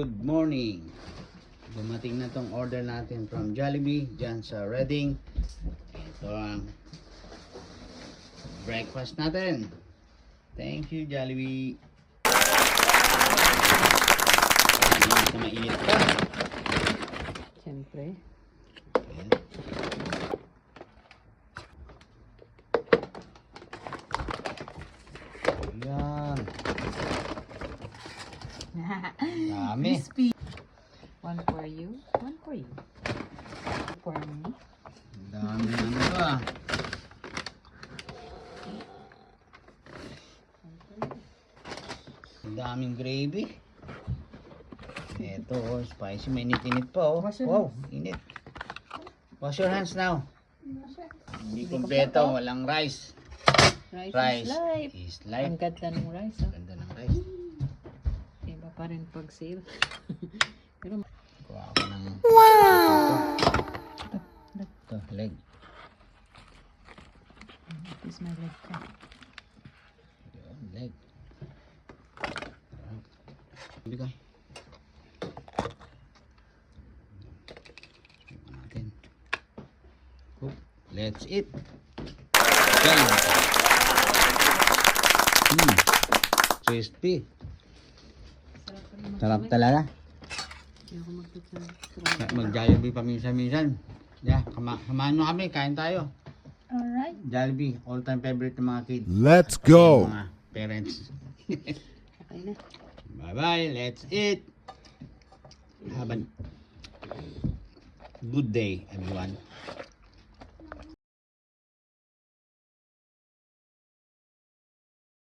Good morning. Dumating na tong order natin from Jollibee dyan sa Reading. Ito ang breakfast natin. Thank you, Jollibee. Mainit na mainit pa. Siyempre. Ayan. Dami. Crispy. One for you. One for you. For me. Dami ano ba? Daming gravy. Ito, oh, spicy. May init-init pa, oh. Wow, init. Wash your hands now. Hindi kompleto, walang rice. Rice is life. Ang ganda ng rice, oh. Ganda ng rice. Iba pa rin pag sale. Pero, Kuha ako ng... Wow! Ito, leg. it is my leg ka. Yun, leg. Hindi ka. Natin. Let's eat. Okay. Crispy. Sarap talaga. Mag-Jollibee paminsan-minsan. Yeah, samahan mo kami, kain tayo. Alright. Jollibee, all-time favorite ng mga kids. Let's go! Mga parents. Okay na. Bye-bye, let's eat. Have a good day, everyone.